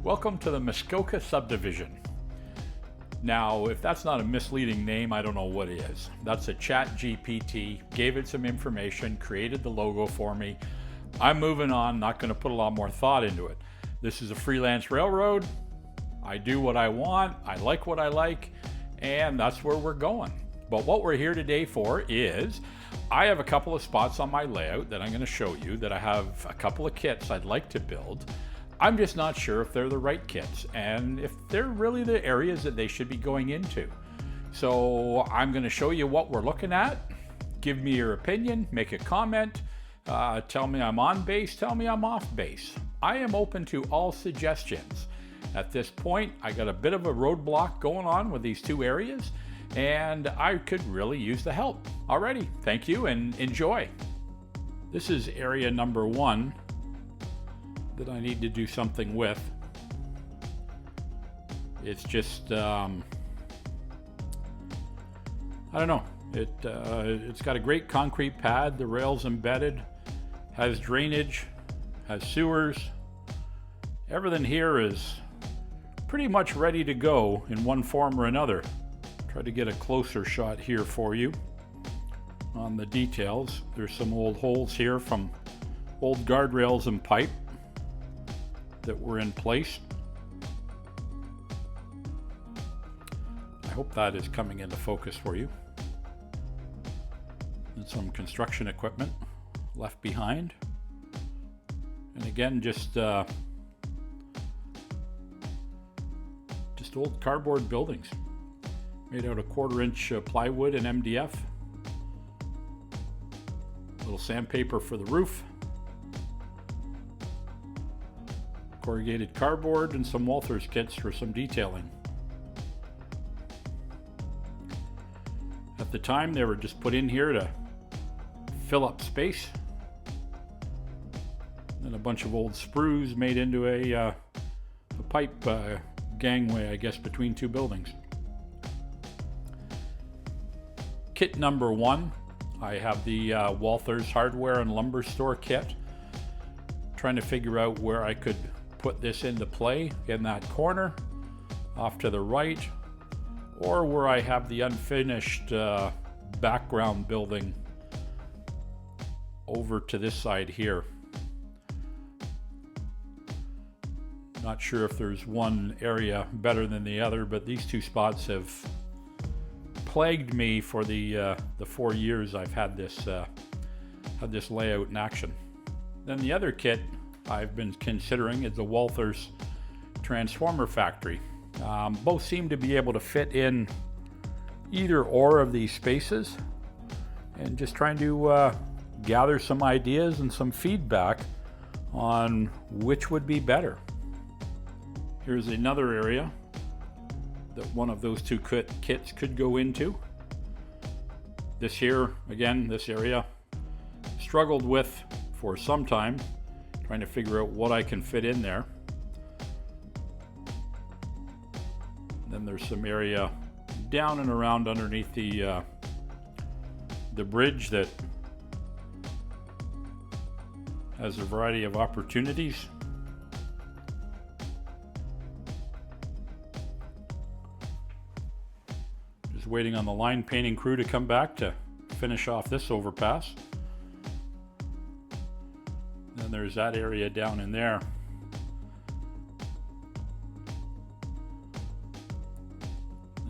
Welcome to the Muskoka subdivision. Now, if that's not a misleading name, I don't know what is. That's a chat GPT, gave it some information, created the logo for me. I'm moving on, not going to put a lot more thought into it. This is a freelance railroad. I do what I want, I like what I like, and that's where we're going. But what we're here today for is, I have a couple of spots on my layout that I'm going to show you that I have a couple of kits I'd like to build. I'm just not sure if they're the right kits and if they're really the areas that they should be going into. So I'm going to show you what we're looking at. Give me your opinion, make a comment, tell me I'm on base, tell me I'm off base. I am open to all suggestions. At this point, I got a bit of a roadblock going on with these two areas, and I could really use the help. Alrighty, thank you and enjoy. This is area number 1 that I need to do something with. It's just, I don't know. It's got a great concrete pad, the rail's embedded, has drainage, has sewers. Everything here is pretty much ready to go in one form or another. Try to get a closer shot here for you on the details. There's some old holes here from old guardrails and pipe that were in place. I hope that is coming into focus for you. And some construction equipment left behind. And again, just old cardboard buildings made out of 1/4-inch plywood and MDF. Little sandpaper for the roof. Corrugated cardboard and some Walthers kits for some detailing. At the time, they were just put in here to fill up space. And a bunch of old sprues made into a pipe gangway, I guess, between two buildings. Kit number 1, I have the Walthers hardware and lumber store kit. Trying to figure out where I could put this into play, in that corner, off to the right, or where I have the unfinished background building over to this side here. Not sure if there's one area better than the other, but these two spots have plagued me for the 4 years I've had this layout in action. Then the other kit I've been considering is the Walthers transformer factory. Both seem to be able to fit in either or of these spaces, and just trying to gather some ideas and some feedback on which would be better. Here's another area that one of those two kits could go into. This here, again, this area, struggled with for some time, trying to figure out what I can fit in there. Then there's some area down and around underneath the bridge that has a variety of opportunities. Just waiting on the line painting crew to come back to finish off this overpass. Then there's that area down in there.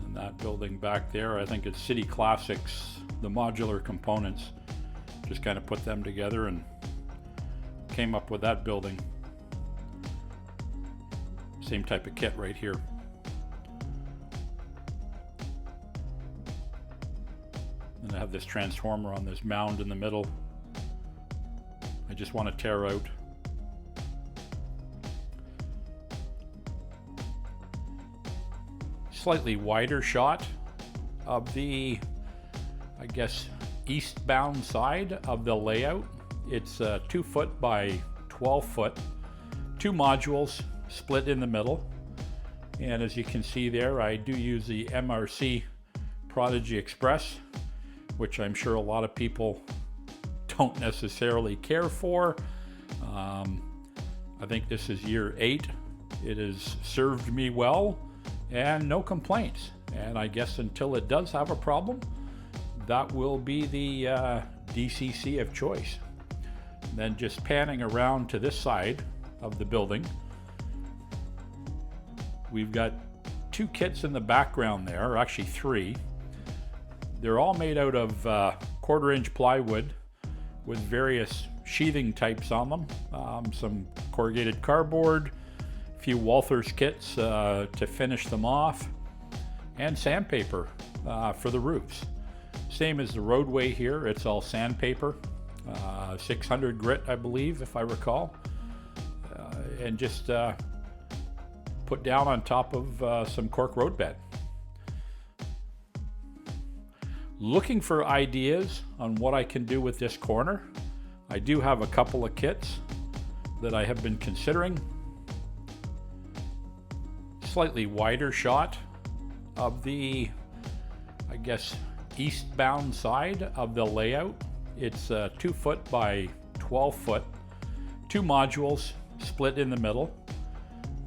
And that building back there, I think it's City Classics, the modular components. Just kind of put them together and came up with that building. Same type of kit right here. And I have this transformer on this mound in the middle. I just want to tear out. Slightly wider shot of the, I guess, eastbound side of the layout. It's 2 foot by 12 foot, 2 modules split in the middle. And as you can see there, I do use the MRC Prodigy Express, which I'm sure a lot of people don't necessarily care for. I think this is year 8 It has served me well and no complaints. And I guess until it does have a problem, that will be the DCC of choice. And then just panning around to this side of the building, we've got two kits in the background there, or actually three. They're all made out of 1/4-inch plywood with various sheathing types on them, some corrugated cardboard, a few Walthers kits to finish them off, and sandpaper for the roofs. Same as the roadway here, it's all sandpaper, 600 grit I believe, if I recall, and just put down on top of some cork road bed. Looking for ideas on what I can do with this corner. I do have a couple of kits that I have been considering. Slightly wider shot of the, I guess, eastbound side of the layout. It's 2 foot by 12 foot, 2 modules split in the middle.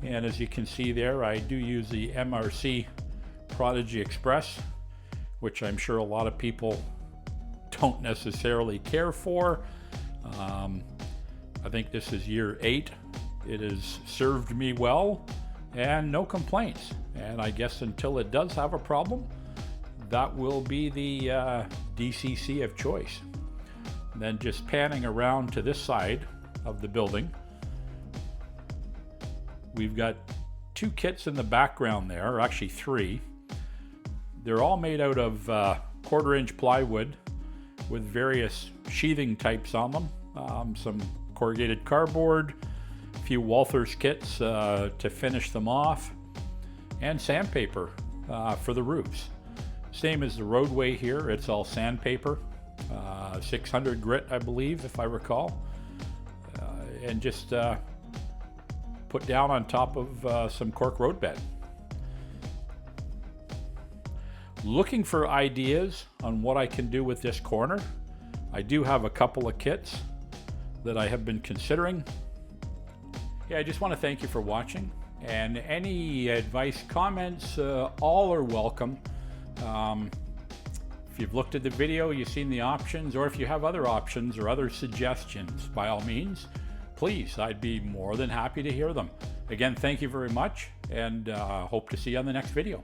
And as you can see there, I do use the MRC Prodigy Express, which I'm sure a lot of people don't necessarily care for. I think this is year 8. It has served me well and no complaints. And I guess until it does have a problem, that will be the DCC of choice. And then just panning around to this side of the building, we've got two kits in the background there, or actually three. They're all made out of 1/4-inch plywood with various sheathing types on them, some corrugated cardboard, a few Walthers kits to finish them off, and sandpaper for the roofs. Same as the roadway here, it's all sandpaper, 600 grit I believe, if I recall, and just put down on top of some cork road bed. Looking for ideas on what I can do with this corner. I do have a couple of kits that I have been considering. Yeah, I just want to thank you for watching, and any advice, comments, all are welcome. If you've looked at the video, you've seen the options, or if you have other options or other suggestions, by all means, please, I'd be more than happy to hear them. Again, thank you very much, and hope to see you on the next video.